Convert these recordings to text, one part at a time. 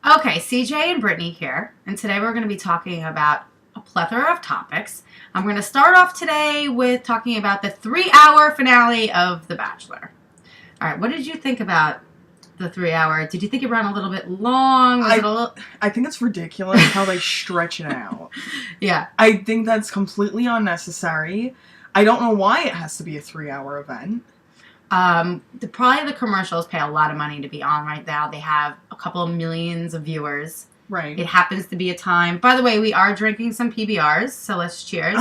Okay, CJ and Brittany here, and today we're going to be talking about a plethora of topics. I'm going to start off today with talking about the 3-hour finale of The Bachelor. All right, what did you think about the 3-hour? Did you think it ran a little bit long? I think it's ridiculous how they stretch it out. Yeah. I think that's completely unnecessary. I don't know why it has to be a 3-hour event. Probably the commercials pay a lot of money to be on right now. They have a couple of millions of viewers. Right. It happens to be a time. By the way, we are drinking some PBRs, so let's cheers.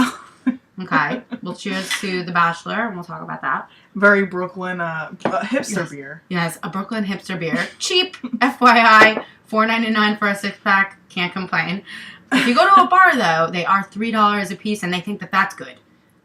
Okay. We'll cheers to The Bachelor, and we'll talk about that. Very Brooklyn hipster beer. Yes, a Brooklyn hipster beer. Cheap, FYI. $4.99 for a 6-pack. Can't complain. If you go to a bar, though, they are $3 a piece, and they think that that's good.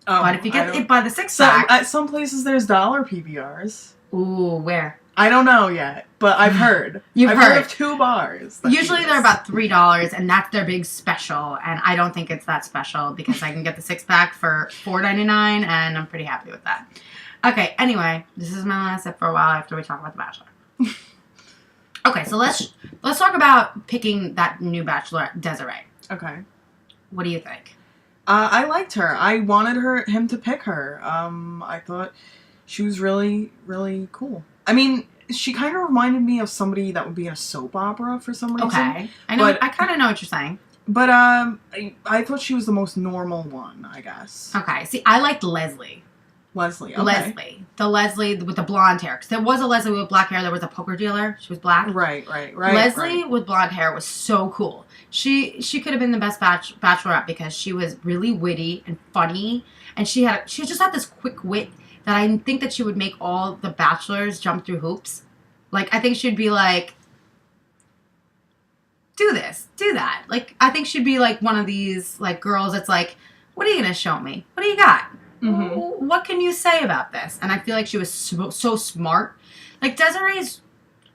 Oh, but if you get it by the 6-pack... At some places, there's dollar PBRs. Ooh, where? I don't know yet, but I've heard. I've heard of 2 bars. Usually they're about $3, and that's their big special, and I don't think it's that special because I can get the 6-pack for $4.99, and I'm pretty happy with that. Okay, anyway, this is my last sip for a while after we talk about The Bachelor. Okay, so let's talk about picking that new Bachelor, Desiree. Okay. What do you think? I liked her. I wanted him to pick her. I thought she was really, really cool. I mean, she kind of reminded me of somebody that would be in a soap opera for some reason. Okay. I kind of know what you're saying. But I thought she was the most normal one, I guess. Okay. See, I liked Leslie. Leslie, okay. The Leslie with the blonde hair. Because there was a Leslie with black hair. There was a poker dealer. She was black. Right. Leslie with blonde hair was so cool. She could have been the best bachelorette because she was really witty and funny. And she just had this quick wit that I think that she would make all the bachelors jump through hoops. Like, I think she'd be like, do this, do that. Like, I think she'd be like one of these, like, girls that's like, what are you going to show me? What do you got? Mm-hmm. What can you say about this? And I feel like she was so smart. Like, Desiree's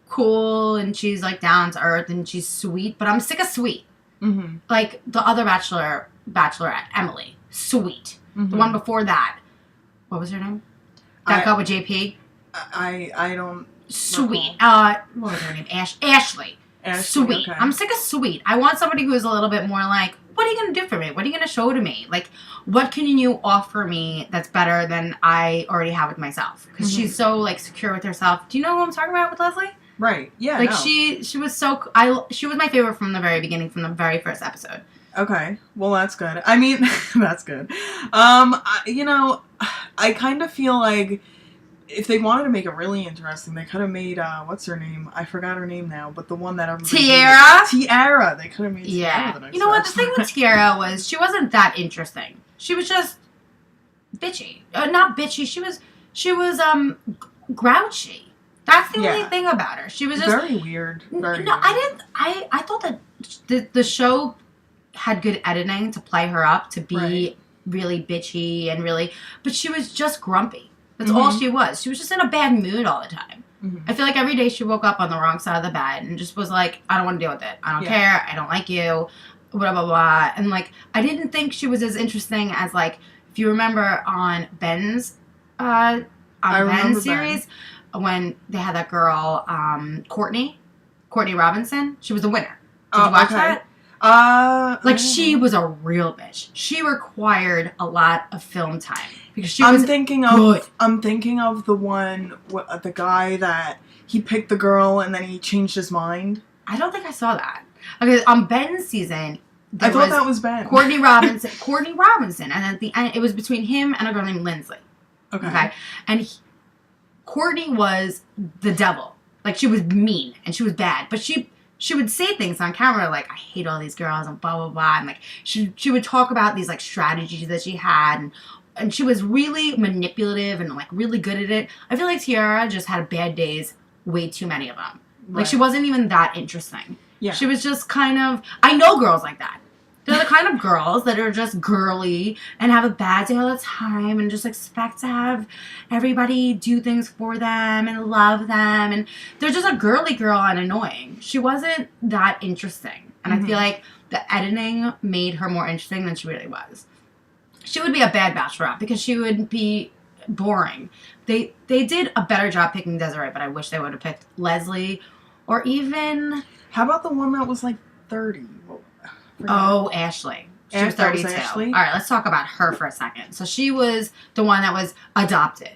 cool, and she's, like, down to earth, and she's sweet, but I'm sick of sweet. Mm-hmm. Like, the other bachelorette, Emily, sweet. Mm-hmm. The one before that, what was her name? That got with JP? I don't... Sweet. What was her name? Ashley. Sweet. Okay. I'm sick of sweet. I want somebody who is a little bit more like, what are you going to do for me? What are you going to show to me? Like, what can you offer me that's better than I already have with myself? Because she's so, like, secure with herself. Do you know who I'm talking about with Leslie? Right. Yeah, like, she was so... she was my favorite from the very beginning, from the very first episode. Okay. Well, that's good. I mean, that's good. I kind of feel like if they wanted to make it really interesting, they could have made, what's her name? I forgot her name now, but the one that everybody... Tiara! They could have made Tiara the next You know what? The thing with Tiara was she wasn't that interesting. She was just bitchy. Not bitchy. She was grouchy. That's the only thing about her. She was just... Very weird. Weird. I thought that the show had good editing to play her up to be really bitchy and really... But she was just grumpy. That's all she was. She was just in a bad mood all the time. Mm-hmm. I feel like every day she woke up on the wrong side of the bed and just was like, I don't want to deal with it. I don't care. I don't like you. Blah, blah, blah. And, like, I didn't think she was as interesting as, like, if you remember on Ben's series, when they had that girl, Courtney Robinson. She was the winner. Did you watch that? She was a real bitch. She required a lot of film time because she was good. I'm thinking of the one, the guy that he picked the girl and then he changed his mind. I don't think I saw that. Okay, on Ben's season, I thought that was Ben. Courtney Robinson, and at the end, it was between him and a girl named Lindsay. Okay, and Courtney was the devil. Like, she was mean and she was bad, but she would say things on camera like, I hate all these girls and blah, blah, blah. And, like, she would talk about these, like, strategies that she had. And she was really manipulative and, like, really good at it. I feel like Tiara just had bad days, way too many of them. Like, she wasn't even that interesting. Yeah. She was just kind of... I know girls like that. They're the kind of girls that are just girly and have a bad day all the time and just expect to have everybody do things for them and love them. And they're just a girly girl and annoying. She wasn't that interesting. And I feel like the editing made her more interesting than she really was. She would be a bad bachelorette because she would be boring. They did a better job picking Desiree, but I wish they would have picked Leslie Or even... How about the one that was like 30? Oh, Ashley. She was 32. Ashley? All right, let's talk about her for a second. So she was the one that was adopted.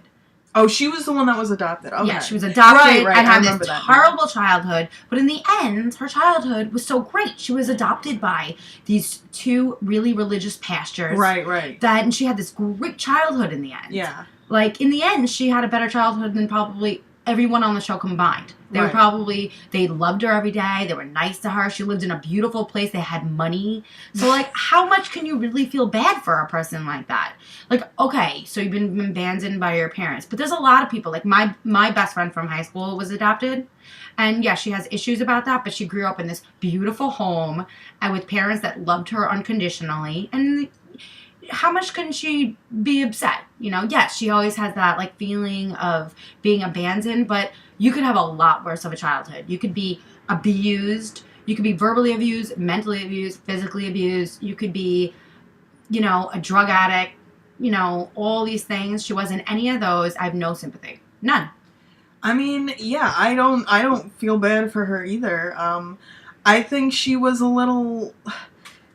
Oh, she was the one that was adopted. Okay. Yeah, she was adopted right. and had this horrible childhood. But in the end, her childhood was so great. She was adopted by these two really religious pastors. Right. And she had this great childhood in the end. Yeah. Like, in the end, she had a better childhood than probably everyone on the show combined. They loved her every day. They were nice to her. She lived in a beautiful place. They had money. So, like, how much can you really feel bad for a person like that? Like, okay, so you've been abandoned by your parents. But there's a lot of people. Like, my best friend from high school was adopted. And, yeah, she has issues about that. But she grew up in this beautiful home and with parents that loved her unconditionally. And how much can she be upset? You know, yes, she always has that, like, feeling of being abandoned, but you could have a lot worse of a childhood. You could be abused. You could be verbally abused, mentally abused, physically abused. You could be, you know, a drug addict, you know, all these things. She wasn't any of those. I have no sympathy. None. I mean, yeah, I don't feel bad for her either. I think she was a little...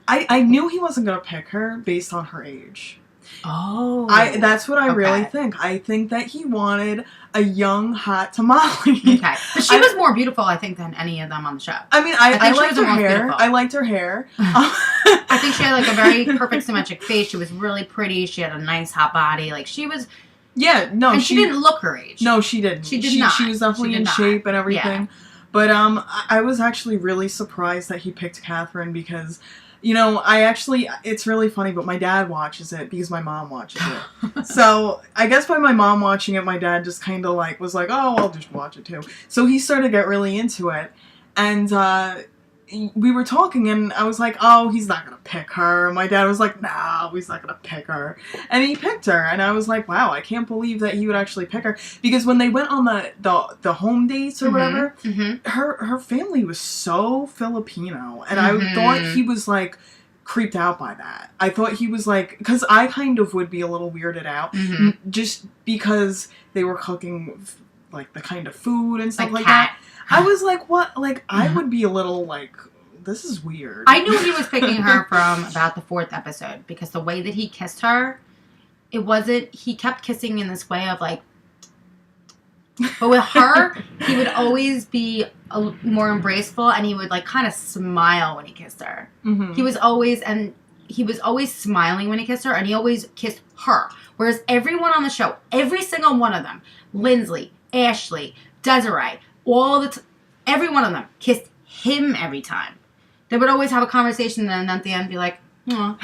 I knew he wasn't going to pick her based on her age. Oh. That's what I really think. I think that he wanted a young, hot tamale. Okay. But she was more beautiful, I think, than any of them on the show. I mean, I liked her hair. Beautiful. I liked her hair. I think she had, like, a very perfect symmetric face. She was really pretty. She had a nice, hot body. Like, she was... Yeah, no. And she didn't look her age. No, she didn't. She did not. She was definitely in shape and everything. Yeah. But I was actually really surprised that he picked Catherine because... You know, it's really funny, but my dad watches it because my mom watches it. So, I guess by my mom watching it, my dad just kind of like, was like, oh, I'll just watch it too. So he started to get really into it. And, we were talking and I was like, oh, he's not going to pick her. And my dad was like, no, he's not going to pick her. And he picked her. And I was like, wow, I can't believe that he would actually pick her. Because when they went on the home dates or whatever, her family was so Filipino. And I thought he was like creeped out by that. I thought he was like, because I kind of would be a little weirded out just because they were cooking like the kind of food and stuff like that. I was like, what? Like, I would be a little like, this is weird. I knew he was picking her from about the 4th episode because the way that he kissed her, he kept kissing in this way of like, but with her, he would always be more embraceful and he would like kind of smile when he kissed her. He was always smiling when he kissed her and he always kissed her. Whereas everyone on the show, every single one of them, Lindsley, Ashley, Desiree, every one of them kissed him every time. They would always have a conversation and then at the end be like, oh.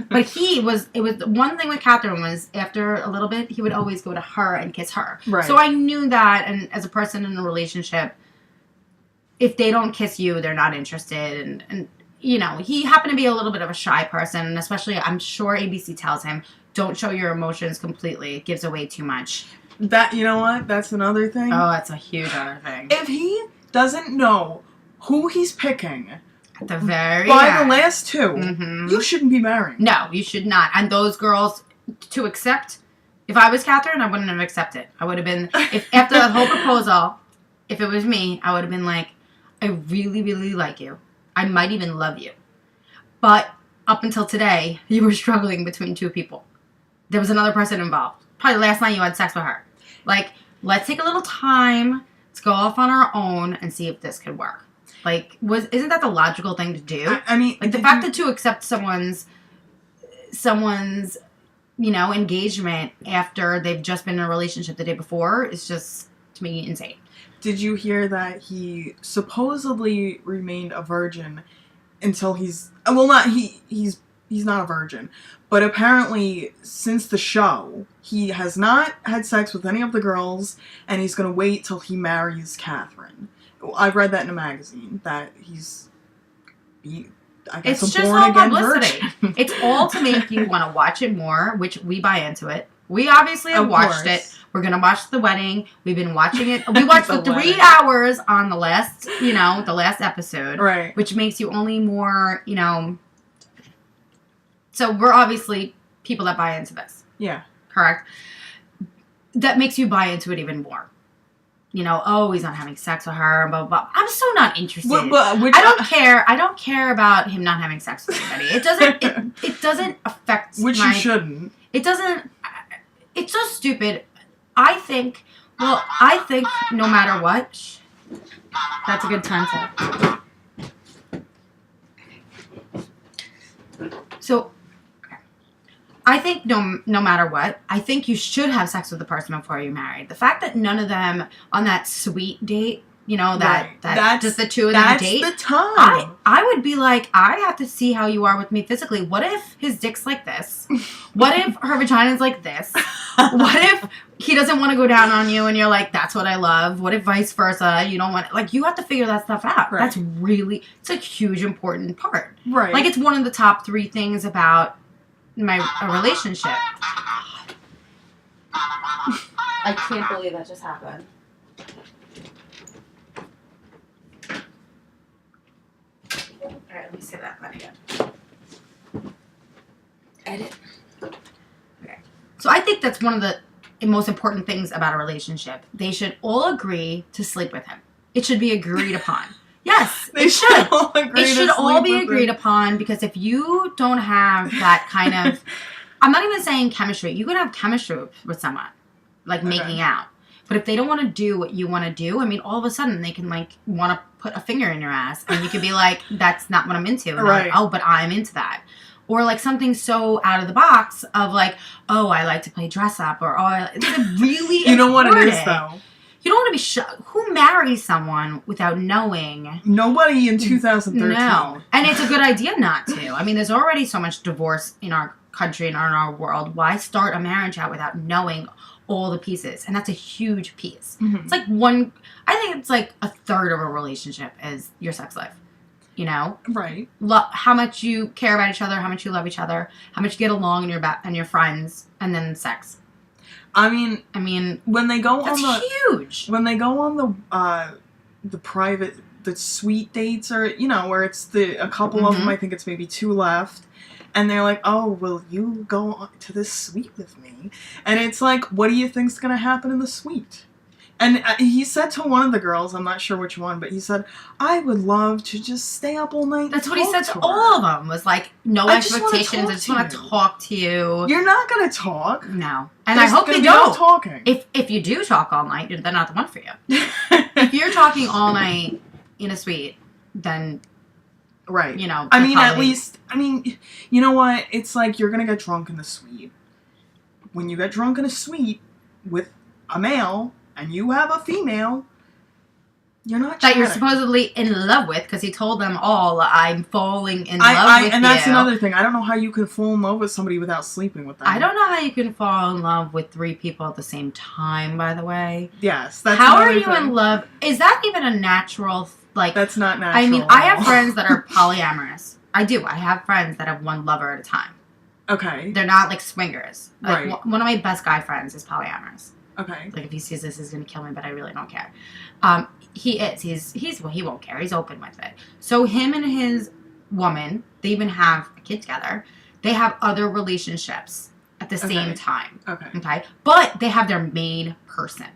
But it was one thing with Catherine was after a little bit, he would always go to her and kiss her. Right. So I knew that, and as a person in a relationship, if they don't kiss you, they're not interested. And you know, he happened to be a little bit of a shy person, and especially I'm sure ABC tells him, don't show your emotions completely. It gives away too much. That, you know what? That's another thing. Oh, that's a huge other thing. If he doesn't know who he's picking at the very by end, the last two, you shouldn't be marrying. No, you should not. And those girls to accept, if I was Catherine, I wouldn't have accepted. I would have been, if after the whole proposal, if it was me, I would have been like, I really, really like you. I might even love you. But up until today, you were struggling between two people. There was another person involved. Probably last night you had sex with her. Like, let's take a little time. Let's go off on our own and see if this could work. Like, isn't that the logical thing to do? I mean, like the fact that to accept someone's, you know, engagement after they've just been in a relationship the day before is just, to me, insane. Did you hear that he supposedly remained a virgin until he's not a virgin, but apparently since the show he has not had sex with any of the girls and he's going to wait till he marries Catherine. I read that in a magazine that he's I guess it's a just born all again publicity. virgin. It's all to make you want to watch it more, which we buy into it. We obviously have watched it. We're going to watch the wedding. We've been watching it. We watched the 3 hours on the last episode. Right. Which makes you only more, you know. So we're obviously people that buy into this. Yeah. Correct? That makes you buy into it even more. you know, oh, he's not having sex with her, blah, blah, blah. I'm so not interested. I don't care. I don't care about him not having sex with anybody. It doesn't, it doesn't affect you shouldn't. It doesn't, it's so stupid. I think no matter what, that's a good time to. So, I think no matter what, I think you should have sex with the person before you're married. The fact that none of them on that sweet date, you know, that just the two of them date. That's the time. I would be like, I have to see how you are with me physically. What if his dick's like this? What if her vagina's like this? What if he doesn't want to go down on you and you're like, that's what I love? What if vice versa? You don't want, like, you have to figure that stuff out. Right. It's a huge important part. Right. Like, it's one of the top 3 things about a relationship. I can't believe that just happened. Alright, let me say that one again. Edit. Okay. So I think that's one of the most important things about a relationship. They should all agree to sleep with him. It should be agreed upon. Yes, they should all agree. It should all be agreed upon, because if you don't have that kind of, I'm not even saying chemistry. You can have chemistry with someone, like making out. But if they don't want to do what you want to do, I mean, all of a sudden they can like want to put a finger in your ass, and you could be like, "That's not what I'm into." And right. Like, oh, but I'm into that. Or like something so out of the box of like, oh, I like to play dress up, or oh, it's really you know what it is though. You don't want to be who marries someone without knowing? Nobody in 2013. No. And it's a good idea not to. I mean, there's already so much divorce in our country and in our world. Why start a marriage out without knowing all the pieces? And that's a huge piece. Mm-hmm. It's like I think it's like a third of a relationship is your sex life. You know? Right. How much you care about each other, how much you love each other, how much you get along and your friends, and then sex. I mean, when they go that's on huge. When they go on the private, the sweet dates, or you know, where it's a couple of them. I think it's maybe 2 left, and they're like, "Oh, will you go to this suite with me?" And it's like, what do you think's gonna happen in the suite? And he said to one of the girls, I'm not sure which one, but he said, I would love to just stay up all night. That's what he said to all of them, was like, no expectations. I just want to talk to you. You're not going to talk. No. And I hope you don't. No talking. If you do talk all night, they're not the one for you. If you're talking all night in a suite, then... Right. You know. At least, you know what? It's like you're going to get drunk in the suite. When you get drunk in a suite with a male... and you have a female, you're not that you're supposedly in love with, because he told them all, I'm falling in love with you. And that's another thing. I don't know how you can fall in love with somebody without sleeping with them. I don't know how you can fall in love with 3 people at the same time, by the way. Yes, that's how are you thing. In love? Is that even a natural, like... That's not natural. I mean, I have friends that are polyamorous. I do. I have friends that have one lover at a time. Okay. They're not, like, swingers. Like, right. One of my best guy friends is polyamorous. Okay. Like, if he sees this, he's going to kill me, but I really don't care. He is. He won't care. He's open with it. So him and his woman, they even have a kid together. They have other relationships at the same time. Okay. But they have their main person.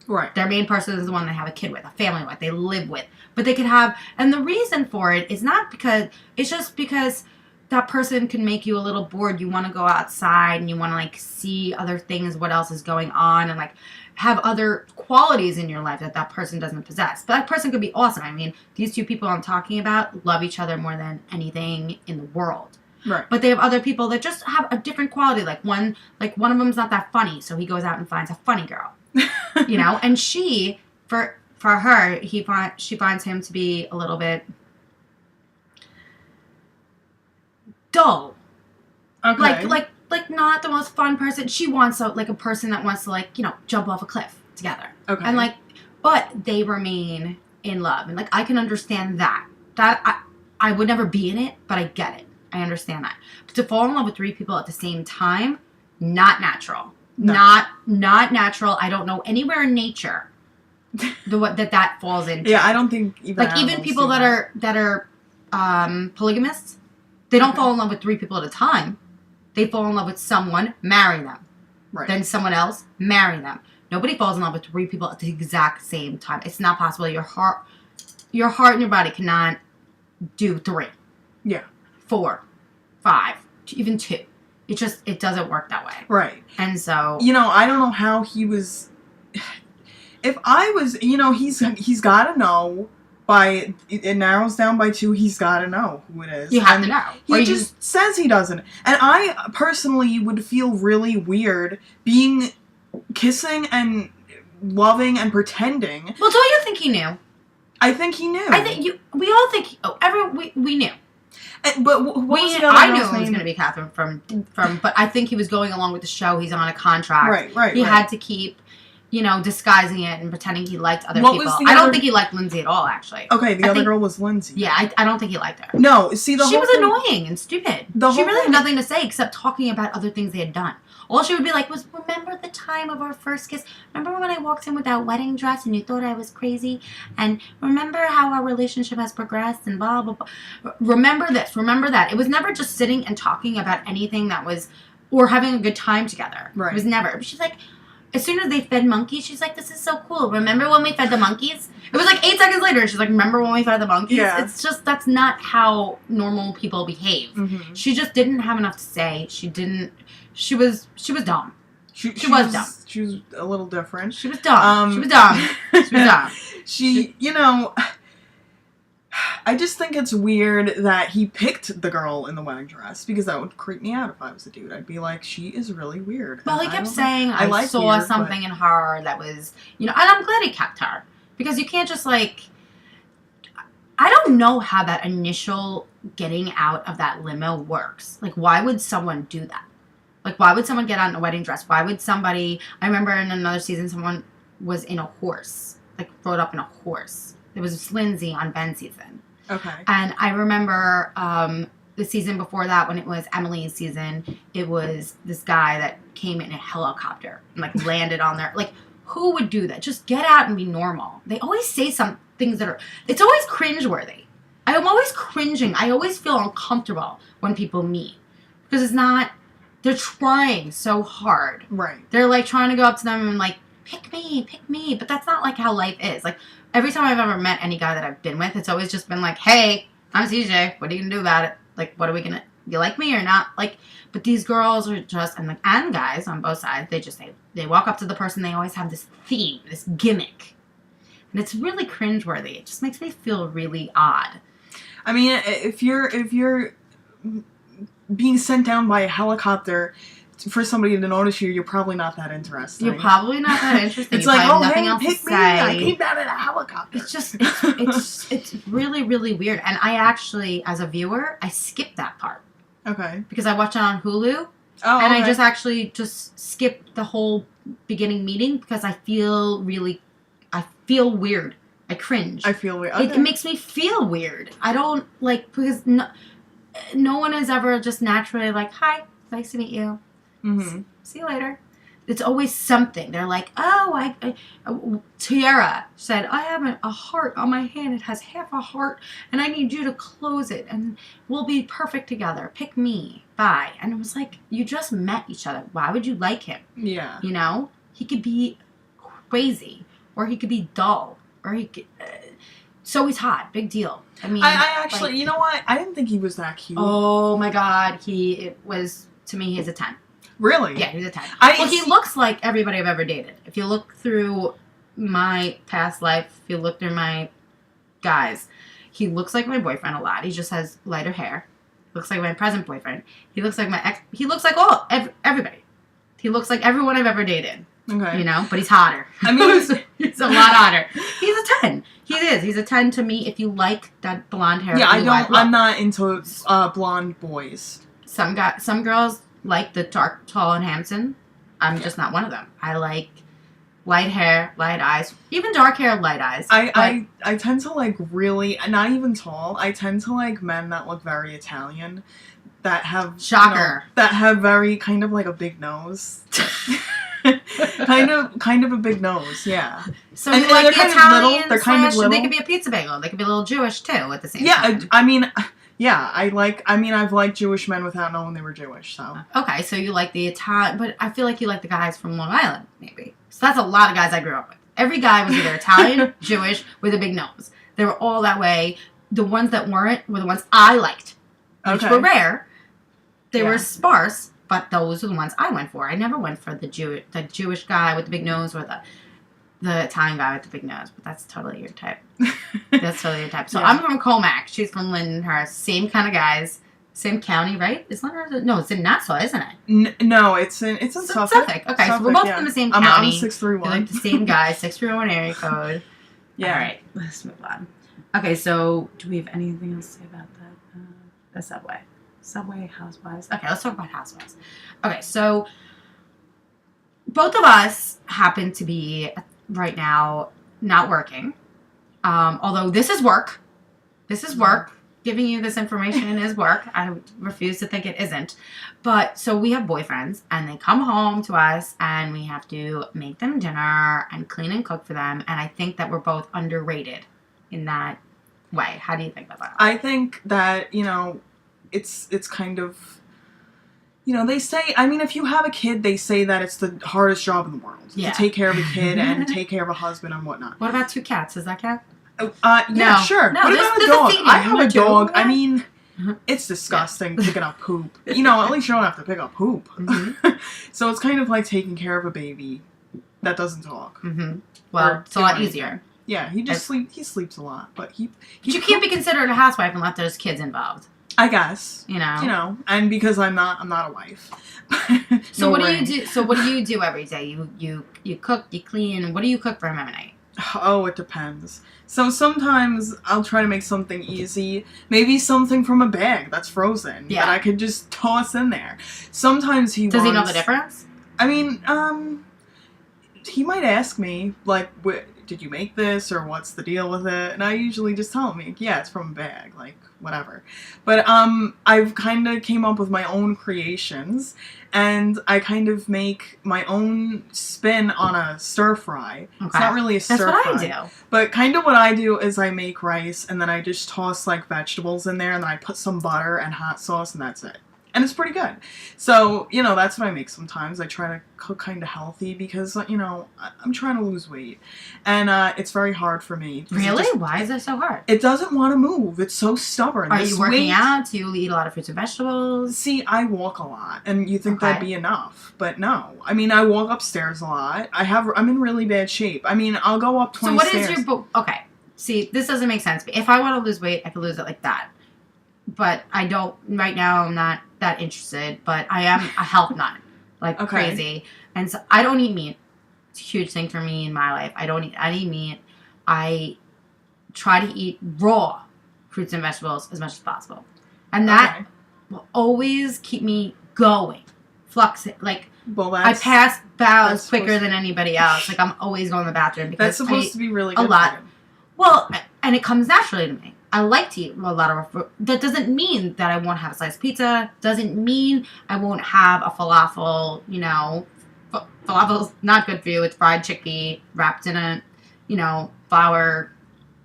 Right. Their main person is the one they have a kid with, a family with, they live with. But they could have, and the reason for it is not because, it's just because that person can make you a little bored. You want to go outside and you want to, like, see other things, what else is going on, and, like, have other qualities in your life that person doesn't possess. But that person could be awesome. I mean, these 2 people I'm talking about love each other more than anything in the world. Right. But they have other people that just have a different quality. Like one of them's not that funny, so he goes out and finds a funny girl. You know? And she, for her, she finds him to be a little bit dull. Okay. Like not the most fun person. She wants a person that wants to, like, you know, jump off a cliff together. Okay. And, like, but they remain in love. And, like, I can understand that. I would never be in it, but I get it. I understand that. But to fall in love with 3 people at the same time, not natural. No. Not natural. I don't know anywhere in nature that falls into. Yeah, I don't think even people that are polygamists, they don't fall in love with 3 people at a time. They fall in love with someone, marry them. Right. Then someone else, marry them. Nobody falls in love with 3 people at the exact same time. It's not possible. Your heart and your body cannot do 3. Yeah. 4, 5, even 2. It doesn't work that way. Right. And so... I don't know how he was... If I was... he's got to know by... It narrows down by 2. He's got to know who it is. You have to know. He just says he doesn't. And I personally would feel really weird being... kissing and loving and pretending. Well, don't you think he knew? I think he knew. I think we all think. We knew. But what was the other I knew girl's it was name? going to be Catherine from. But I think he was going along with the show. He's on a contract. Right. He had to keep, disguising it and pretending he liked other What people. was the I don't other- think he liked Lindsay at all. Actually. Okay, the other girl was Lindsay. Yeah, I don't think he liked her. No, see She was annoying and stupid. She really had nothing to say except talking about other things they had done. All she would be like was, remember the time of our first kiss? Remember when I walked in with that wedding dress and you thought I was crazy? And remember how our relationship has progressed and blah, blah, blah. Remember this, remember that. It was never just sitting and talking about anything that was, or having a good time together. Right. It was never. She's like, as soon as they fed monkeys, she's like, this is so cool. Remember when we fed the monkeys? It was like 8 seconds later. She's like, remember when we fed the monkeys? Yeah. It's just, that's not how normal people behave. Mm-hmm. She just didn't have enough to say. She was dumb. She was dumb. She was a little different. She was dumb. She was dumb. She, I just think it's weird that he picked the girl in the wedding dress, because that would creep me out if I was a dude. I'd be like, she is really weird. Well, and he kept saying, I like saw weird, something in her that was, and I'm glad he kept her. Because you can't just, I don't know how that initial getting out of that limo works. Like, why would someone do that? Like, why would someone get out in a wedding dress? Why would somebody... I remember in another season, someone was in a horse. Like, rode up in a horse. It was Lindsay on Ben's season. Okay. And I remember the season before that, when it was Emily's season, it was this guy that came in a helicopter and, landed on there. Like, who would do that? Just get out and be normal. They always say some things that are... It's always cringeworthy. I'm always cringing. I always feel uncomfortable when people meet. Because it's not... They're trying so hard. Right. They're, trying to go up to them and, pick me. But that's not, how life is. Every time I've ever met any guy that I've been with, it's always just been hey, I'm CJ. What are you going to do about it? What are we going to... You like me or not? But these girls are just... And guys on both sides, they walk up to the person, they always have this theme, this gimmick. And it's really cringeworthy. It just makes me feel really odd. I mean, if you're being sent down by a helicopter for somebody to notice you're probably not that interesting. You're probably not that interesting. It's you have hey, nothing else pick to me! say. I came down in a helicopter. It's just, it's really, really weird. And I actually, as a viewer, I skipped that part. Okay. Because I watched it on Hulu. Oh, and okay. I just skipped the whole beginning meeting because I feel weird. I cringe. I feel weird. Okay. It makes me feel weird. I don't, because no one is ever just naturally hi, nice to meet you. Mm-hmm. See you later. It's always something. They're Tiara said, I have a heart on my hand. It has half a heart, and I need you to close it, and we'll be perfect together. Pick me. Bye. And it was you just met each other. Why would you like him? Yeah. He could be crazy, or he could be dull, or he could... so he's hot. Big deal. I mean... I actually... you know what? I didn't think he was that cute. Oh, my God. To me, he's a 10. Really? Yeah, he's a 10. He looks like everybody I've ever dated. If you look through my past life, if you look through my guys, he looks like my boyfriend a lot. He just has lighter hair. Looks like my present boyfriend. He looks like my ex. He looks like everybody. He looks like everyone I've ever dated. Okay. But he's hotter. I mean, he's a lot hotter. He's a 10. He is. He's a 10 to me if you like that blonde hair. Yeah, I'm not into blonde boys. Some girls like the dark, tall, and handsome. I'm just not one of them. I like light hair, light eyes, even dark hair, light eyes. I tend to really, not even tall. I tend to men that look very Italian, that have shocker, that have very kind of a big nose. kind of a big nose, yeah. So and, they're the Italian they're kind of little. They could be a pizza bagel. They could be a little Jewish too at the same time. Yeah, I mean. Yeah, I've liked Jewish men without knowing they were Jewish, so. Okay, so you like the Italian, but I feel like you like the guys from Long Island, maybe. So that's a lot of guys I grew up with. Every guy was either Italian, Jewish, with a big nose. They were all that way. The ones that weren't were the ones I liked, which were rare. They were sparse, but those were the ones I went for. I never went for the Jewish guy with the big nose or the Italian guy with the big nose. But that's totally your type. That's totally your type. So I'm from Colmac. She's from Lindenhurst. Same kind of guys. Same county, right? It's in Nassau, isn't it? No, it's in Suffolk. Okay, Suffolk, so we're both in the same county. I'm 631. They're like the same guy, 631 area code. Yeah. All right, let's move on. Okay, so do we have anything else to say about that? The Subway. Subway, Housewives. Okay, let's talk about Housewives. Okay, so both of us happen to be, right now, not working. Although this is work. This is work. Giving you this information is work. I refuse to think it isn't. But, so we have boyfriends, and they come home to us, and we have to make them dinner and clean and cook for them. And I think that we're both underrated in that way. How do you think about that? I think that, it's kind of, they say, I mean, if you have a kid, they say that it's the hardest job in the world. To take care of a kid and take care of a husband and whatnot. What about 2 cats? Does that count? Yeah, no. Sure. No, what about a dog? I have a dog. I mean, it's disgusting picking up poop. At least you don't have to pick up poop. Mm-hmm. So it's kind of like taking care of a baby that doesn't talk. Mm-hmm. Well, it's a lot easier. Yeah, he sleeps a lot, but you can't be considered a housewife unless there's kids involved. I guess. And because I'm not a wife. So what do you do? So what do you do every day? You cook, you clean. What do you cook for him every night? Oh, it depends. So sometimes I'll try to make something easy. Maybe something from a bag that's frozen that I could just toss in there. Sometimes Does he know the difference? I mean, he might ask me, like, did you make this, or what's the deal with it? And I usually just tell him, yeah, it's from a bag, like, whatever. But I've kind of came up with my own creations, and I kind of make my own spin on a stir fry. Okay. It's not really a stir fry. That's what I do. But kind of what I do is I make rice, and then I just toss, like, vegetables in there, and then I put some butter and hot sauce, and that's it. And it's pretty good. So, that's what I make sometimes. I try to cook kind of healthy because, I'm trying to lose weight. And it's very hard for me. Really? Why is that so hard? It doesn't want to move. It's so stubborn. Are you working out? Do you eat a lot of fruits and vegetables? See, I walk a lot. And you think that'd be enough. But no. I mean, I walk upstairs a lot. I'm in really bad shape. I mean, I'll go up 20 stairs. So what is your... Okay. See, this doesn't make sense. If I want to lose weight, I could lose it like that. But I don't... Right now, I'm not that interested, but I am a health nut, like crazy. And so I don't eat meat. It's a huge thing for me in my life. I eat meat. I try to eat raw fruits and vegetables as much as possible. And that will always keep me going. I pass bowels quicker than anybody else. Like, I'm always going to the bathroom because that's supposed to be really good a lot. Well, and it comes naturally to me. I like to eat a lot of fruit. That doesn't mean that I won't have a sliced pizza. Doesn't mean I won't have a falafel. Falafel's not good for you. It's fried chickpea wrapped in a, flour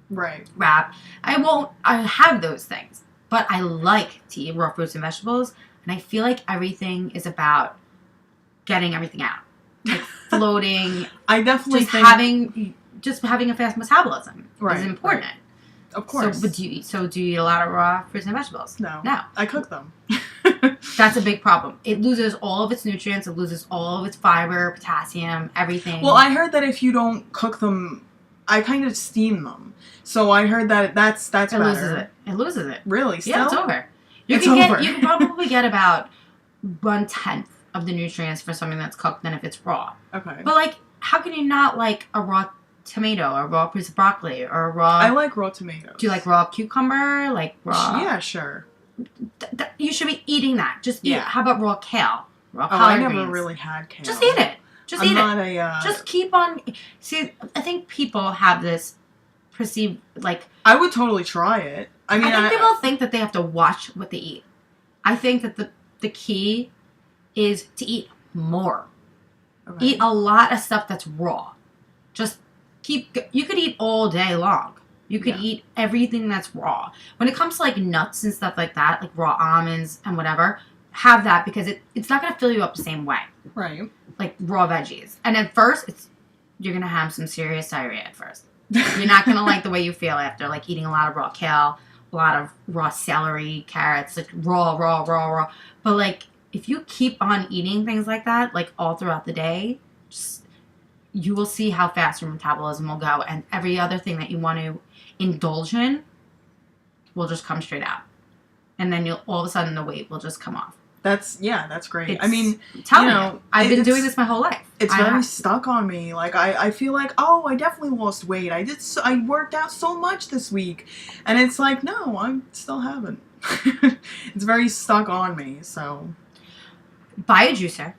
wrap. I have those things. But I like to eat raw fruits and vegetables. And I feel like everything is about getting everything out. Like floating. I definitely think having a fast metabolism is important. Right. Of course. So, do you eat a lot of raw fruits and vegetables? No. I cook them. That's a big problem. It loses all of its nutrients. It loses all of its fiber, potassium, everything. Well, I heard that if you don't cook them, I kind of steam them. So I heard that that's better. It loses it. Really? Still? Yeah, it's over. You can probably get about 1/10 of the nutrients for something that's cooked than if it's raw. Okay. But how can you not like a raw tomato or raw piece of broccoli or raw... I like raw tomatoes. Do you like raw cucumber? Like raw... Yeah, sure. You should be eating that. Just eat... How about raw kale? Raw collard greens. I never really had kale. Just eat it. Just keep on... See, I think people have this perceived, I would totally try it. I think people think that they have to watch what they eat. I think that the key is to eat more. Okay. Eat a lot of stuff that's raw. Just... You could eat all day long. You could eat everything that's raw. When it comes to nuts and stuff like that, like raw almonds and whatever, have that because it's not going to fill you up the same way. Right. Like raw veggies. And at first, you're going to have some serious diarrhea at first. You're not going to like the way you feel after, like, eating a lot of raw kale, a lot of raw celery, carrots, like, raw. But, like, if you keep on eating things like that, like, all throughout the day, you will see how fast your metabolism will go, and every other thing that you want to indulge in will just come straight out. And then all of a sudden the weight will just come off. That's great. I mean, I've been doing this my whole life. It's very stuck on me. Like, I feel like, oh, I definitely lost weight. I worked out so much this week. And it's like, no, I still haven't. It's very stuck on me, so. Buy a juicer.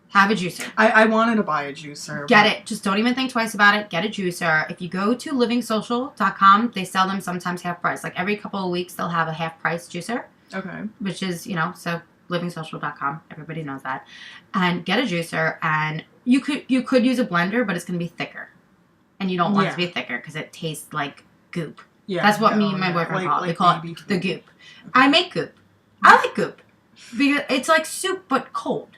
Have a juicer. I wanted to buy a juicer. Get it. Just don't even think twice about it. Get a juicer. If you go to livingsocial.com, they sell them sometimes half price. Like, every couple of weeks, they'll have a half price juicer. Okay. Which is, so livingsocial.com. Everybody knows that. And get a juicer. And you could use a blender, but it's going to be thicker. And you don't want it to be thicker because it tastes like goop. Yeah. That's what me and my boyfriend call it. They call it the goop. I make goop. I like goop. Because it's like soup, but cold.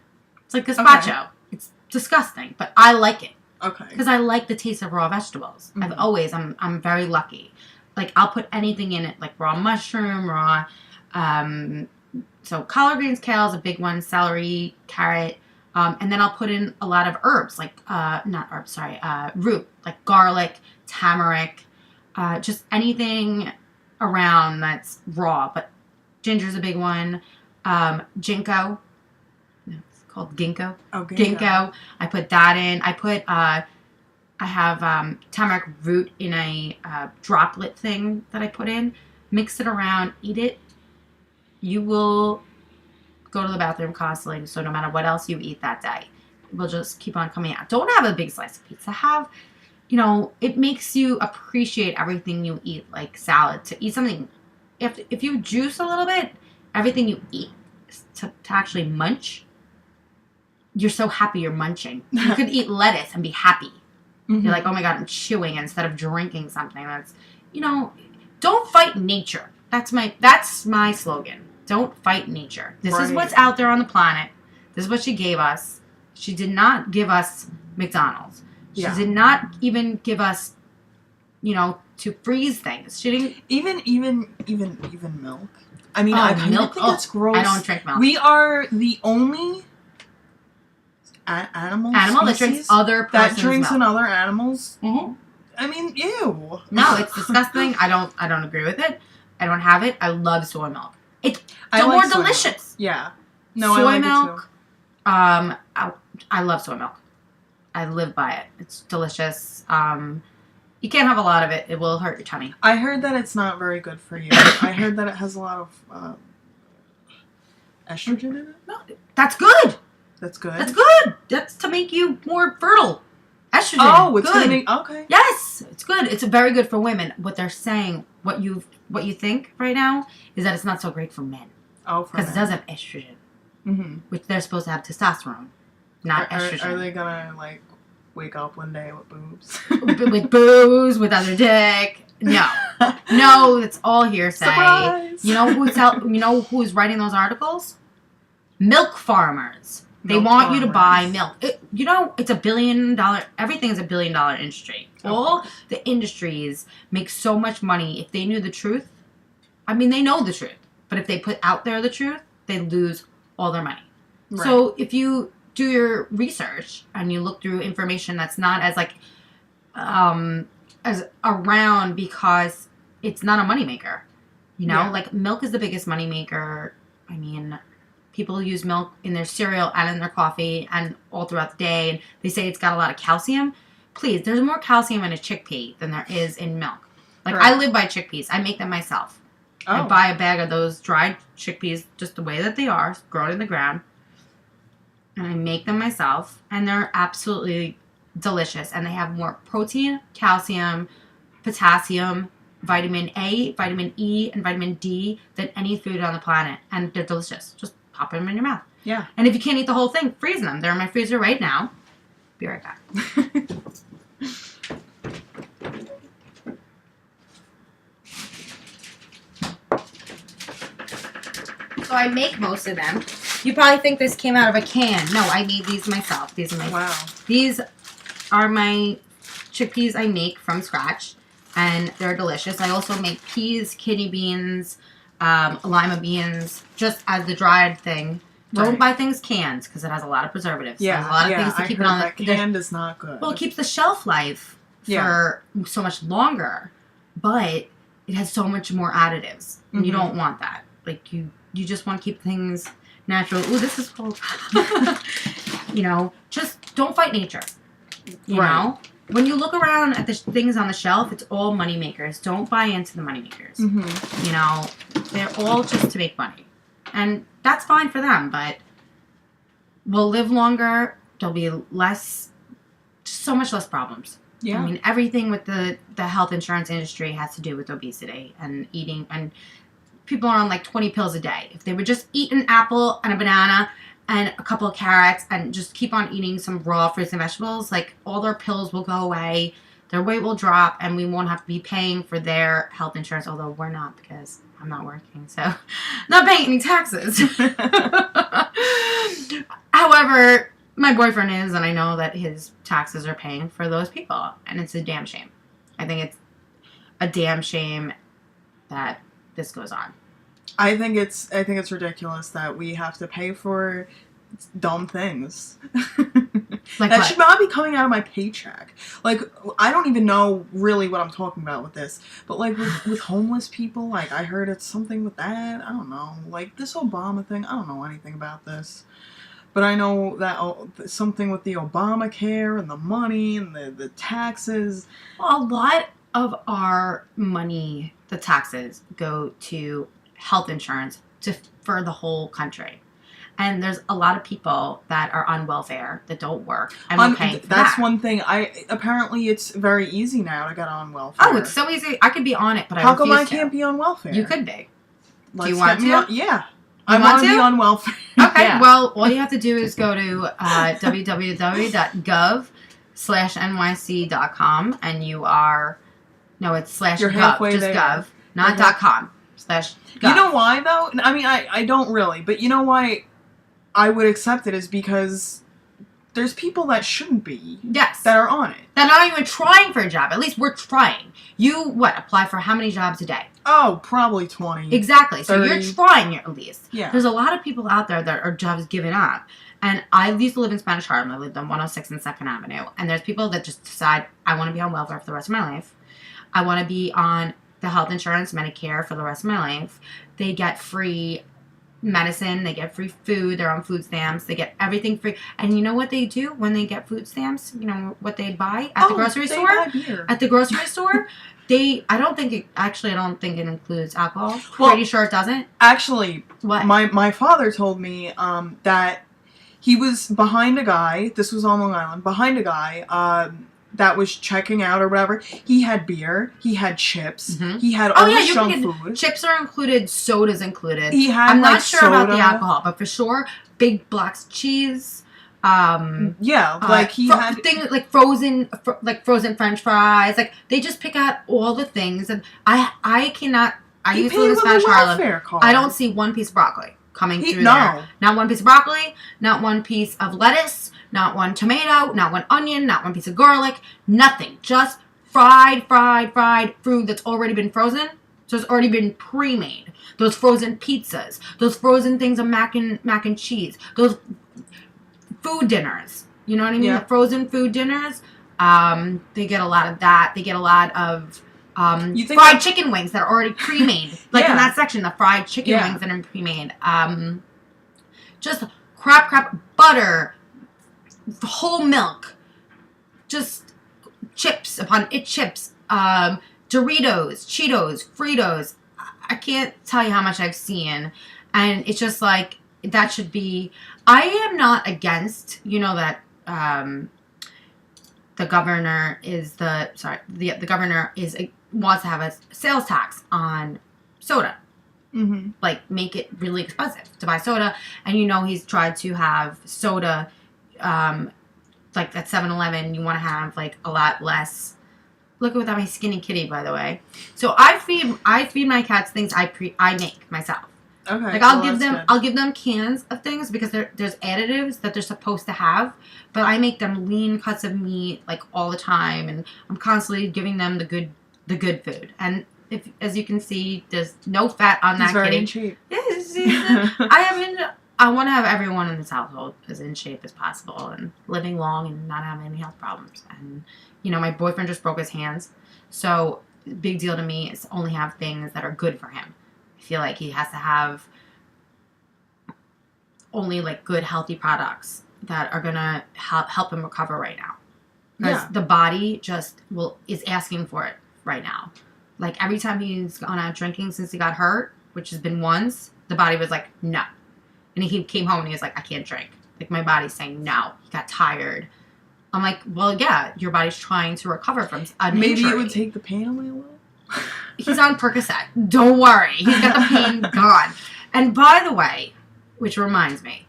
It's like gazpacho. Okay. It's disgusting, but I like it. Okay. Because I like the taste of raw vegetables. Mm-hmm. I'm very lucky. Like, I'll put anything in it, like raw mushroom, raw, so collard greens, kale is a big one, celery, carrot, and then I'll put in a lot of herbs, like, root, like garlic, tamarind, just anything around that's raw, but ginger's a big one, ginkgo. Called ginkgo. Oh, ginkgo. I put that in. I have tamarind root in a droplet thing that I put in. Mix it around. Eat it. You will go to the bathroom constantly, so no matter what else you eat that day, it will just keep on coming out. Don't have a big slice of pizza. Have, it makes you appreciate everything you eat, like salad. To eat something, if you juice a little bit, everything you eat to actually munch, you're so happy you're munching. You could eat lettuce and be happy. Mm-hmm. You're like, oh my God, I'm chewing instead of drinking something. That's, don't fight nature. That's my slogan. Don't fight nature. This is what's out there on the planet. This is what she gave us. She did not give us McDonald's. She did not even give us, to freeze things. She didn't even milk. I mean, I think it's gross. I don't drink milk. We are the only animal that drinks other person's that drinks milk. Another animal's. Mm-hmm. I mean, ew. No, it's disgusting. I don't agree with it. I don't have it. I love soy milk. It's more delicious. Yeah. No, soy I like milk. It too. I love soy milk. I live by it. It's delicious. You can't have a lot of it. It will hurt your tummy. I heard that it's not very good for you. I heard that it has a lot of estrogen in it. No, that's good. That's good. That's good. That's to make you more fertile. Estrogen. Oh, it's good. Gonna make, okay. Yes, it's good. It's very good for women. What they're saying, what you think right now, is that it's not so great for men. Oh, because it does have estrogen, which they're supposed to have testosterone, not estrogen. Are they gonna wake up one day with boobs? with boobs, with other dick? No, it's all hearsay. Surprise! You know who's writing those articles? Milk farmers. They want you to buy milk. It's $1 billion. Everything is $1 billion industry. Okay. All the industries make so much money. If they knew the truth, I mean, they know the truth. But if they put out there the truth, they lose all their money. Right. So if you do your research and you look through information that's not as as around, because it's not a moneymaker. Like milk is the biggest moneymaker. I mean, people use milk in their cereal and in their coffee and all throughout the day. And they say it's got a lot of calcium. Please, there's more calcium in a chickpea than there is in milk. Right. I live by chickpeas. I make them myself. Oh. I buy a bag of those dried chickpeas just the way that they are, grown in the ground. And I make them myself. And they're absolutely delicious. And they have more protein, calcium, potassium, vitamin A, vitamin E, and vitamin D than any food on the planet. And they're delicious. Just pop them in your mouth. Yeah. And if you can't eat the whole thing, freeze them. They're in my freezer right now. Be right back. So I make most of them. You probably think this came out of a can. No, I made these myself. These are my Wow. These are my chickpeas I make from scratch, and they're delicious. I also make peas, kidney beans, lima beans, just as the dried thing. Don't buy things canned because it has a lot of preservatives. Yeah, so a lot of things to keep it on. That canned is not good. Well, it keeps the shelf life for so much longer, but it has so much more additives. And you don't want that. Like you just want to keep things natural. Ooh, this is cool. You know, just don't fight nature. You know, when you look around at the things on the shelf, it's all money makers. Don't buy into the money makers. You know, they're all just to make money, and that's fine for them. But we'll live longer. There'll be so much less problems. Yeah. I mean, everything with the health insurance industry has to do with obesity and eating. And people are on like 20 pills a day. If they would just eat an apple and a banana and a couple of carrots and just keep on eating some raw fruits and vegetables, like all their pills will go away, their weight will drop, and we won't have to be paying for their health insurance, although we're not because I'm not working, so not paying any taxes. However, my boyfriend is, and I know that his taxes are paying for those people, and it's a damn shame. I think it's a damn shame that this goes on. I think it's ridiculous that we have to pay for dumb things. Like that what? should not be coming out of my paycheck. Like, I don't even know really what I'm talking about with this, but like with homeless people, like I heard it's something with that. I don't know. Like this Obama thing, I don't know anything about this. But I know that something with the Obamacare and the money and the taxes. Well, a lot of our money, the taxes, go to health insurance for the whole country. And there's a lot of people that are on welfare that don't work. And we're paying for that's that. one thing. Apparently it's very easy now to get on welfare. Oh, it's so easy. I could be on it, but How I refuse come I to. can't be on welfare? You could be. Do you want to? Yeah. I want to be on welfare. Okay, Yeah. well, all you have to do is go to www.gov/nyc.com, and you are... No, it's You're /gov, halfway just there. gov, not .com, /gov. You know why, though? I mean, I don't really, but you know why I would accept it is because there's people that shouldn't be. Yes. That are on it. They're not even trying for a job. At least we're trying. You, apply for how many jobs a day? Oh, probably 20. Exactly. So 30. you're trying at least. Yeah. There's a lot of people out there that are jobs given up. And I used to live in Spanish Harlem. I lived on 106 and 2nd Avenue. And there's people that just decide, I want to be on welfare for the rest of my life. I want to be on the health insurance, Medicare for the rest of my life. They get free medicine. They get free food. They're on food stamps. They get everything free. And you know what they do when they get food stamps? You know what they buy at the grocery store? Buy beer. At the grocery store? I don't think it includes alcohol. Well, Pretty sure it doesn't. Actually, What? My father told me that he was behind a guy, this was on Long Island, behind a guy that was checking out or whatever. He had beer, he had chips, he had all this junk food. Chips are included, soda's included. He had I'm not like sure soda. about the alcohol, but for sure, big blocks of cheese. Like he had things like frozen French fries. Like they just pick out all the things, and I cannot. I used to live in Spanish Harlem. I don't see one piece of broccoli coming through there. Not one piece of broccoli. Not one piece of lettuce. Not one tomato. Not one onion. Not one piece of garlic. Nothing. Just fried food that's already been frozen. So it's already been pre-made. Those frozen pizzas. Those frozen things of mac and cheese. Those food dinners. You know what I mean? Yeah. The frozen food dinners. They get a lot of that. They get a lot of fried chicken wings that are already pre-made. Like in that section, the fried chicken wings that are pre-made. Just crap, butter, whole milk, just chips upon it chips, Doritos, Cheetos, Fritos. I can't tell you how much I've seen. And it's just like, that should be... I am not against, that the governor wants to have a sales tax on soda. Mm-hmm. Like, make it really expensive to buy soda. And he's tried to have soda, like at 7-Eleven, you want to have like a lot less. Look at my skinny kitty, by the way. So I feed my cats things I make myself. Okay. Like I'll give them cans of things because there's additives that they're supposed to have, but I make them lean cuts of meat like all the time, and I'm constantly giving them the good food. And if, as you can see, there's no fat on that very kitty. In shape. I want to have everyone in this household as in shape as possible and living long and not having any health problems. And my boyfriend just broke his hands, so big deal to me is to only have things that are good for him. I feel like he has to have only like good healthy products that are gonna help him recover right now, because the body just is asking for it right now. Like every time he's gone out drinking since he got hurt, which has been once, the body was like no, and he came home and he was like, I can't drink. Like my body's saying no. He got tired. I'm like, well, yeah, your body's trying to recover from an Maybe injury. it would take the pain away a little. He's on Percocet. Don't worry. He's got the pain gone. And by the way, which reminds me,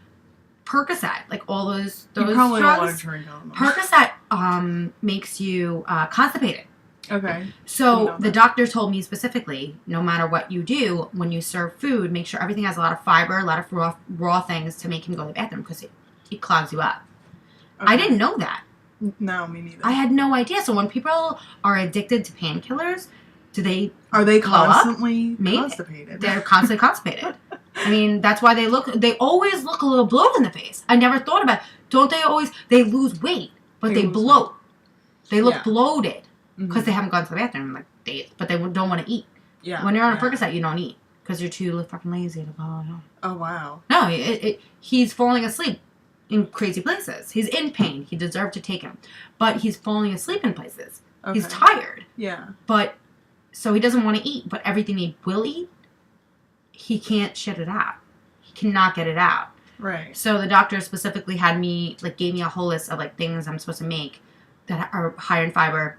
Percocet, like all those you probably don't want drugs, to drink on them. Percocet makes you constipated. Okay. So the doctor told me specifically, no matter what you do, when you serve food, make sure everything has a lot of fiber, a lot of raw things to make him go to the bathroom because it clogs you up. Okay. I didn't know that. No, me neither. I had no idea. So when people are addicted to painkillers, are they constantly constipated? They're constantly constipated. I mean, that's why they always look a little bloated in the face. I never thought about it. Don't they always, they lose weight, but they bloat. They look bloated because they haven't gone to the bathroom like days, but they don't want to eat. Yeah. When you're on a Percocet, you don't eat because you're too fucking lazy to go. Oh, wow. No, he's falling asleep in crazy places. He's in pain. He deserved to take him. But he's falling asleep in places. Okay. He's tired. Yeah. So he doesn't want to eat, but everything he will eat, he can't shit it out. He cannot get it out. Right. So the doctor specifically gave me a whole list of like things I'm supposed to make that are high in fiber,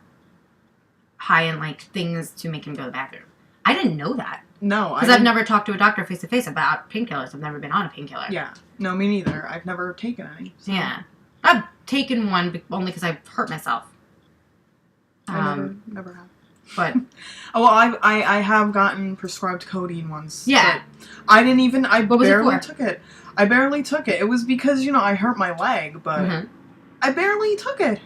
high in like things to make him go to the bathroom. I didn't know that. No, because I've never talked to a doctor face to face about painkillers. I've never been on a painkiller. Yeah. No, me neither. I've never taken any. So. Yeah. I've taken one only because I've hurt myself. I never have. But well, I have gotten prescribed codeine once. Yeah. I didn't even. I what barely was it for? took it. I barely took it. It was because I hurt my leg, but I barely took it.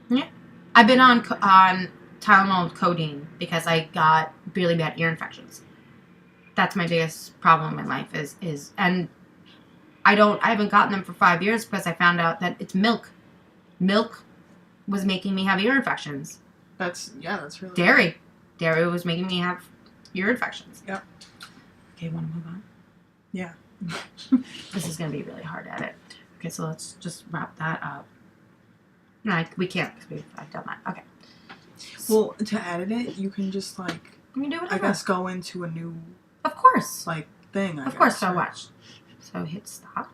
Yeah. I've been on Tylenol codeine because I got really bad ear infections. That's my biggest problem in life is and I haven't gotten them for 5 years because I found out that it's milk. Milk was making me have ear infections. That's really dairy. Dairy was making me have ear infections. Yep. Okay, want to move on? Yeah. This is going to be really hard at it. Okay, so let's just wrap that up. No, we can't because I've done that. Okay. Well, to edit it, you can just you can do whatever. I guess go into a new. Of course. Thing. Of course, so watch. So hit stop.